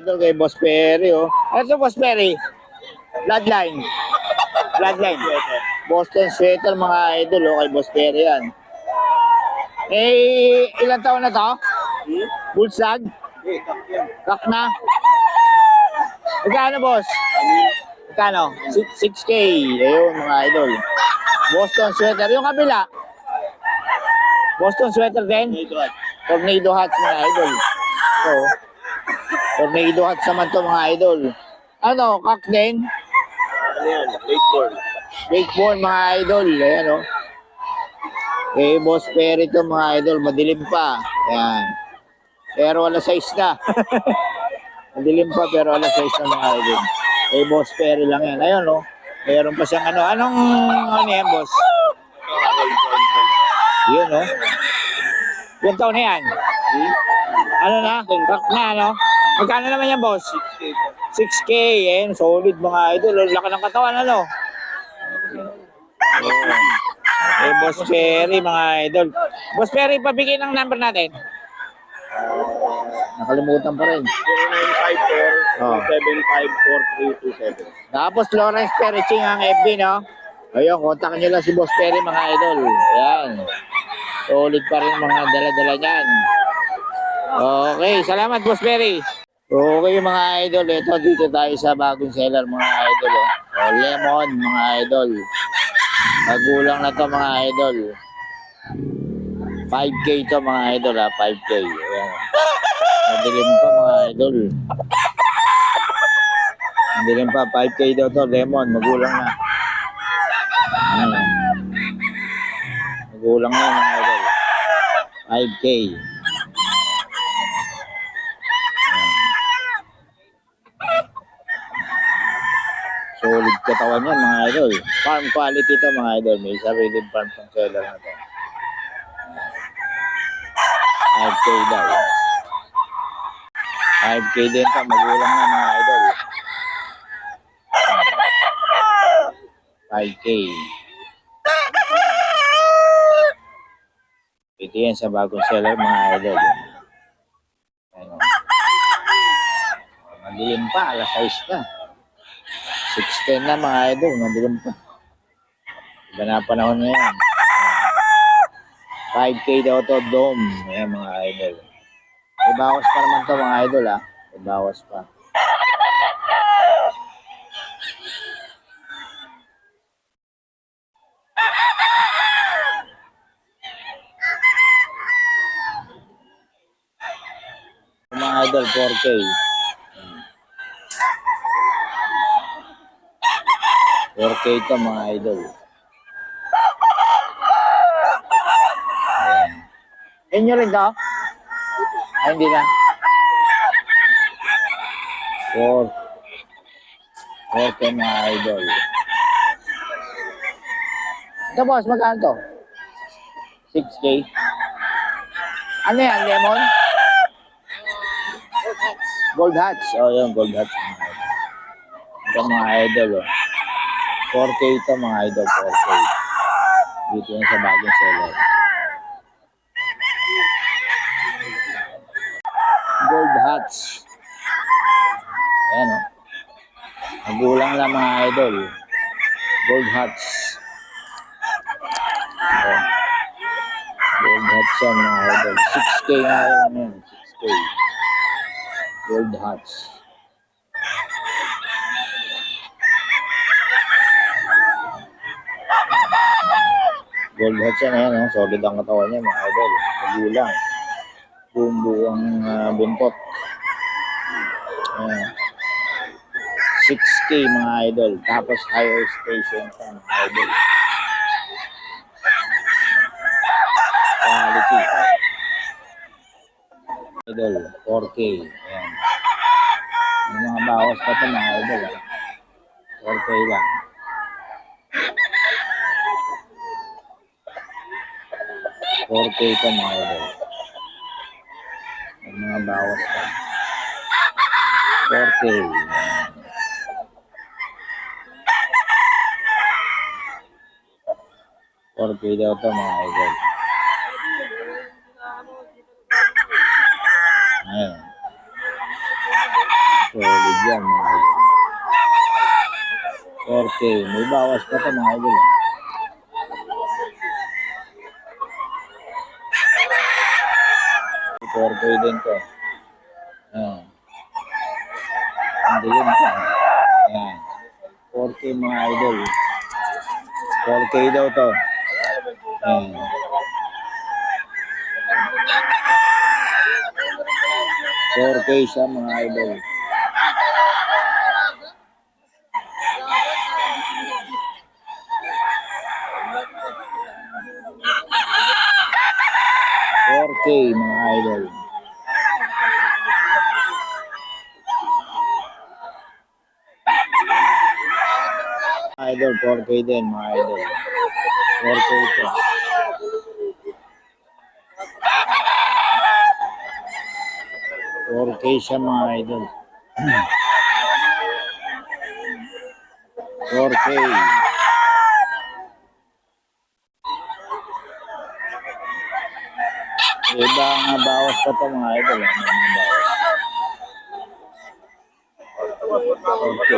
Ito kay Boss Perry, oh. Ano ito, Boss Perry? Bloodline. Bloodline. Boston Sweater, mga idol, oh, kay Boss Perry yan. Eh, ilang taon na to? Bullsag? Kak na? Magkano, boss? Magkano? 6K. Ayun, mga idol. Boston Sweater. Yung kabila? Boston Sweater din? Tornado hats, mga idol. So, tornado hats naman to, mga idol. Ano, kak din? Ano yan? Lakeborn. Lakeborn, mga idol. Ayan, oh. Eh, Boss Perry to, mga idol. Madilim pa. Ayan. Pero wala size na. Madilim pa, pero wala size na, mga idol. Eh, Boss Perry lang yan. Ayun, oh. Meron pa siyang ano. Anong ano yan, boss? Yun, oh. Yung taon na yan. Ano na? Kak na, ano? Magkano naman yan, boss? 6K. Eh, solid, mga idol. Laki ng katawan, ano? Eh, Boss Perry, mga idol. Boss Perry, pabigay ng number natin. Nakalimutan pa rin. 0954-275-4327. Tapos Lawrence Pereching ang FB, no? Ayun, kontakin nyo lang si Boss Perry, mga idol. Ayan. Solid pa rin mga dala-dala niyan. Okay, salamat, Boss Perry. Okay, mga idol. Ito, dito tayo sa bagong seller, mga idol. Oh. Lemon, mga idol. Magulang na to, mga idol. 5K to, mga idol, ha? 5K. Ayan. Madilim pa, mga idol. Madilim pa, 5K daw to. Lemon, magulang na. Ayan. Magulang na, mga idol. 5K. Solid katawan yan, mga idol. Farm quality to, mga idol. May sariling farm pang seller na to. 5K daw. 5K din pa, magulang na, mga idol. 5K. Ito yan sa bagong seller, mga idol. Ayun. Madilim pa, alas 6 na. 6:10 na, mga idol, madilim pa. Iba na panahon ngayon. 5K daw to, dome. Ayan, mga idol. May bawas pa naman to, mga idol, ha. May bawas pa. Mga idol, 4K. 4K to, mga idol. Inyo rin to? Ay, hindi na. 4K, mga idol. Ito, boss, magkano to? 6K. Ano yan, lemon? Gold hats. Oh, yun, gold hats. Ito, mga idol, oh. 4K ito, mga idol, 4K. Dito yan sa bagong seller. Gold hats. Ayan, oh. Magulang lang, mga idol. Gold hats. Okay. Gold hats yan, mga idol. 6K nga yan. 6K. Gold hats. Gold hats yan, ayan, oh. Solid ang katawan niya, mga idol. Magulang. Buong buntot. Ayan. 6K, mga idol. Tapos higher station pa, mga idol. Quality. Idol, 4K. Ayan. May mga bawas pa ito, mga idol. 4K lang. 4K ito, mga idol. May mga bawas pa. 4K. Ayan. 4K daw ito, mga idol. Ayan. Solid yan mga idol. 4K. May bawas pa to mga idol. 4K din to. Ayan. Hindi yun to. Ayan. 4K mga idol. 4K daw to. Ayan. 4K siya mga idol. K mga idol. Idol, 4K din mga idol. 4K ito. 4K siya mga idol. 4K. Iba nga bawas pa ito mga idol. Ano mga bawas? 4K.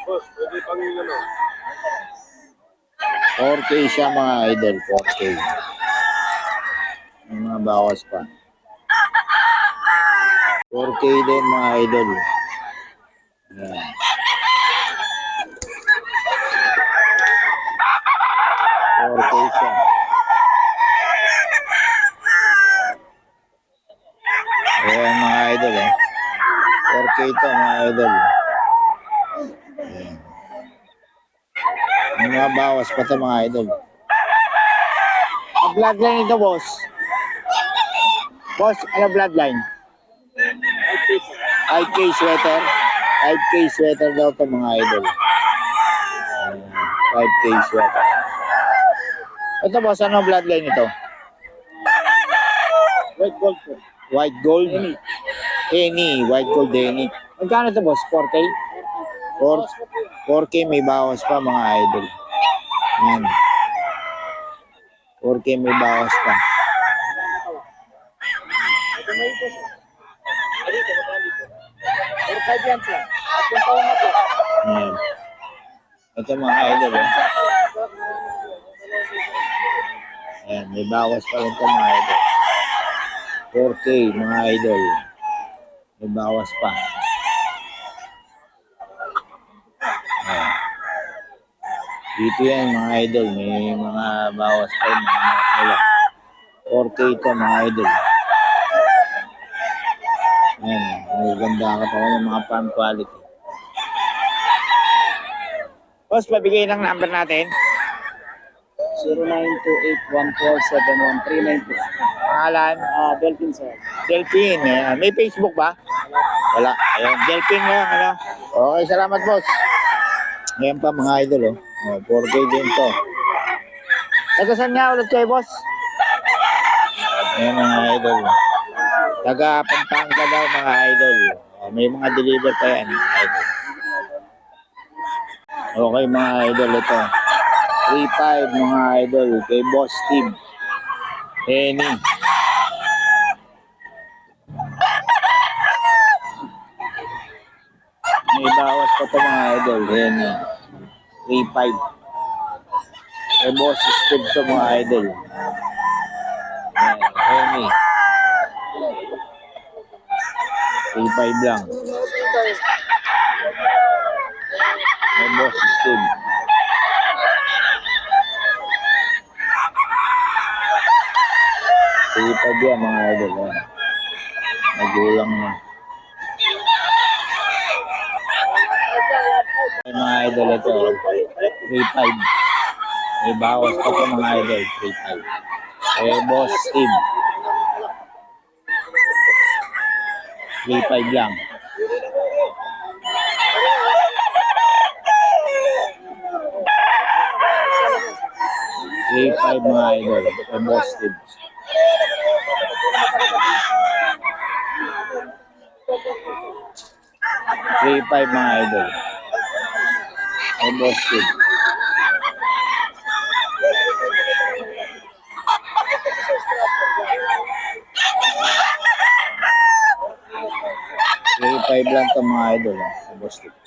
Boss, pwede pang ano? 4K siya mga idol. 4K. May mga bawas pa. 4K din mga idol. Ayan. 4K siya. Ayan mga idol eh. 4K ito mga idol. Ayan. May mga bawas pa ito mga idol. Ang bloodline ito boss. Boss, ano bloodline? 5K sweater. 5K sweater daw ito mga idol. Ayan. 5K sweater. Ito boss, ano bloodline ito? White gold po. White gold? Any. White gold any. Magkano ito boss? 4K? 4K may bawas pa mga idol. Ayan. 4K may bawas pa. Ayan. Ito mga idol eh. Ayan, may bawas pa rin ito mga idol. 4K mga idol. May bawas pa. Ayan. Dito yan mga idol. May mga bawas pa rin. Mga 4K ito mga idol. Ayan. May ganda ka pa ng mga farm quality. Boss, pabigay ng number natin. 0928147139 po. Pangalan? Delphin sir. Delphin. Ayan. May Facebook ba? Wala. Ayan. Delphin lang. Ano? Okay, salamat boss. Ayan pa mga idol. Oh. 4K din to. Taga saan nga ulit kayo boss? Ayan mga idol. Taga Pampanga daw mga idol. Oh, may mga deliver pa yan. Idol. Okay mga idol ito. 3.5 mga idol kay Boss Steve. Henny. May bawas pa ito mga idol. Henny. 3.5. Kay Boss Steve ito mga idol. Ayan, Henny. 3.5 lang. Kay Boss Steve. Ipag yan mga idol. Magulang na. Ay, mga idol ito. 3.5. May bawas pa ito mga idol. 3.5. Eh, Boss Steve. 3.5 lang. Mga idol. Eh, Boss Steve. 3.5 mga idol. Ay, Boss Steve. 3.5 lang to mga idol. Boss Tip.